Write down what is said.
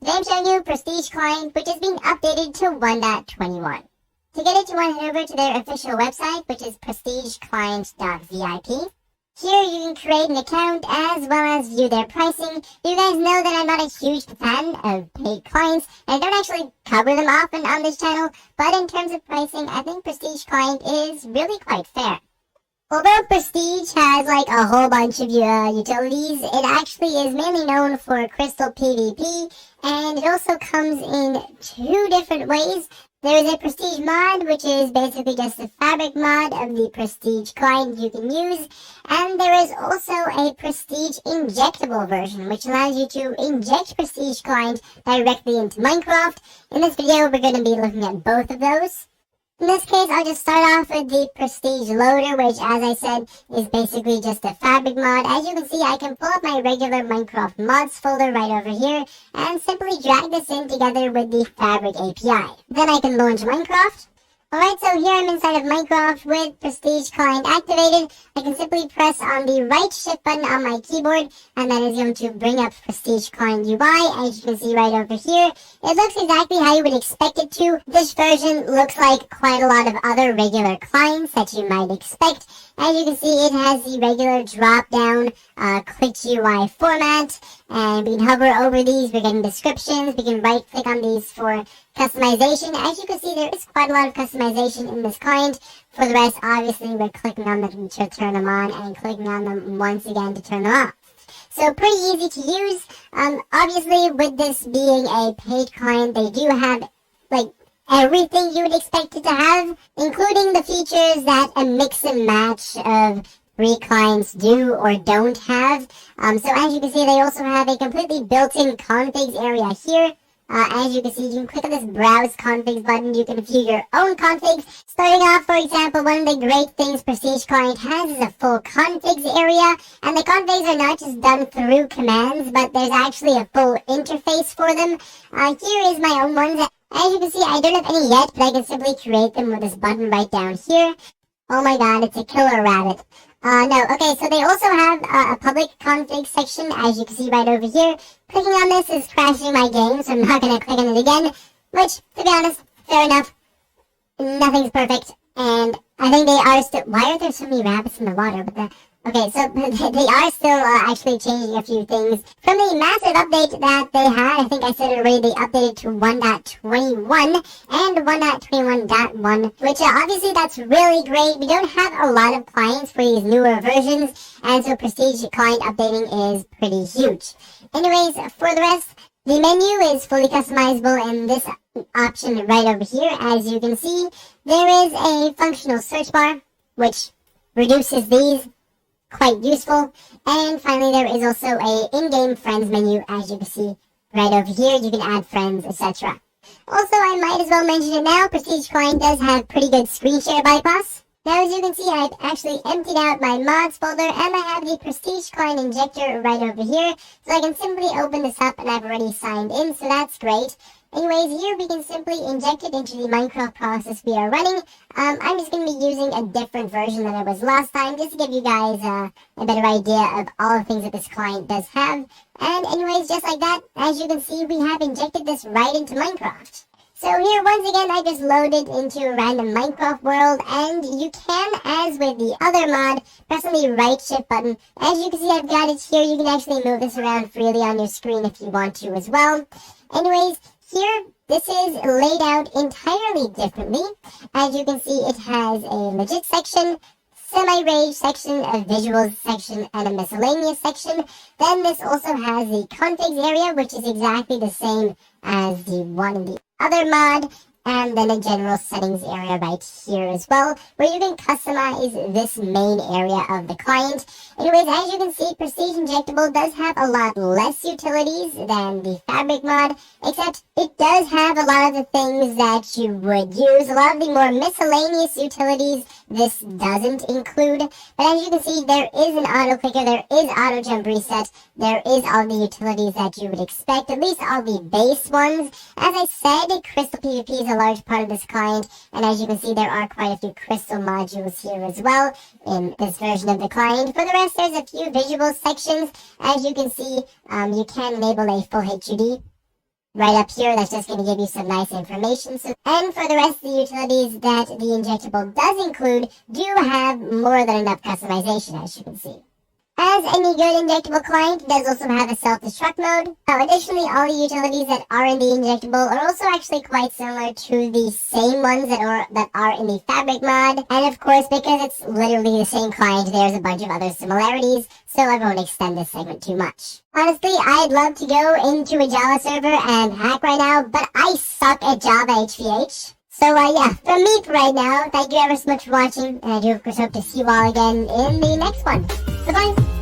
Today I'm showing you Prestige Client, which is being updated to 1.21. To get it, you want to head over to their official website, which is prestigeclient.vip. Here you can create an account as well as view their pricing. You guys know that I'm not a huge fan of paid clients, and I don't actually cover them often on this channel, but in terms of pricing, I think Prestige Client is really quite fair. Although Prestige has like a whole bunch of utilities, it actually is mainly known for Crystal PvP, and it also comes in two different ways. There is a Prestige mod, which is basically just a fabric mod of the Prestige client you can use, and there is also a Prestige injectable version, which allows you to inject Prestige client directly into Minecraft. In this video, we're going to be looking at both of those. In this case, I'll just start off with the Prestige Loader, which, as I said, is basically just a fabric mod. As you can see, I can pull up my regular Minecraft mods folder right over here and simply drag this in together with the fabric API. Then I can launch Minecraft. Alright, so here I'm inside of Minecraft with Prestige Client activated. I can simply press on the right shift button on my keyboard, and that is going to bring up Prestige Client UI, as you can see right over here. It looks exactly how you would expect it to. This version looks like quite a lot of other regular clients that you might expect. As you can see, it has the regular drop-down Quick UI format, and we can hover over these, we're getting descriptions, we can right-click on these for customization. As you can see, there is quite a lot of customization in this client. For the rest, obviously, we're clicking on them to turn them on and clicking on them once again to turn them off. So pretty easy to use. Obviously, with this being a paid client, they do have like everything you would expect it to have, including the features that a mix and match of free clients do or don't have. So as you can see, they also have a completely built-in configs area here. As you can see, you can click on this Browse Configs button. You can view your own configs. Starting off, for example, one of the great things Prestige Client has is a full configs area. And the configs are not just done through commands, but there's actually a full interface for them. Here is my own ones. As you can see, I don't have any yet, but I can simply create them with this button right down here. Oh my god, it's a killer rabbit. No, okay, so they also have a public config section, as you can see right over here. Clicking on this is crashing my game, so I'm not going to click on it again, which, to be honest, fair enough. Nothing's perfect, and I think they are still... Why are there so many rabbits in the water? Okay, so they are still actually changing a few things. From the massive update that they had, I think I said already, they updated to 1.21 and 1.21.1, which obviously that's really great. We don't have a lot of clients for these newer versions, and so Prestige Client updating is pretty huge. Anyways, for the rest, the menu is fully customizable in this option right over here. As you can see, there is a functional search bar, which reduces these. Quite useful. And finally, there is also a in-game friends menu, as you can see right over here. You can add friends, etc. Also, I might as well mention it now, Prestige Client does have pretty good screen share bypass. Now, as you can see, I've actually emptied out my mods folder, and I have the Prestige Client injector right over here, so I can simply open this up, and I've already signed in, so that's great. Anyways, here we can simply inject it into the Minecraft process we are running. I'm just going to be using a different version than it was last time, just to give you guys a better idea of all the things that this client does have. And anyways, just like that, as you can see, we have injected this right into Minecraft. So here, once again, I just loaded into a random Minecraft world, and you can, as with the other mod, press on the right shift button. As you can see, I've got it here. You can actually move this around freely on your screen if you want to as well. Anyways, here, this is laid out entirely differently. As you can see, it has a legit section, semi-rage section, a visuals section, and a miscellaneous section. Then this also has the configs area, which is exactly the same as the one in the other mod, and then a general settings area right here as well, where you can customize this main area of the client. Anyways, as you can see, Prestige Injectable does have a lot less utilities than the Fabric mod, except it does have a lot of the things that you would use. A lot of the more miscellaneous utilities this doesn't include, but as you can see, there is an auto clicker, there is auto jump reset, there is all the utilities that you would expect, at least all the base ones. As I said, Crystal PvP is a large part of this client, and as you can see, there are quite a few crystal modules here as well in this version of the client. For the rest, there's a few visual sections. As you can see, you can enable a full HUD. right up here. That's just going to give you some nice information. And for the rest of the utilities that the injectable does include, do have more than enough customization, as you can see. As any good injectable client, it does also have a self-destruct mode. Now, additionally, all the utilities that are in the injectable are also actually quite similar to the same ones that are in the fabric mod. And of course, because it's literally the same client, there's a bunch of other similarities, so I won't extend this segment too much. Honestly, I'd love to go into a Java server and hack right now, but I suck at Java HVH. So yeah, from me for right now, thank you ever so much for watching, and I do of course hope to see you all again in the next one. Bye-bye!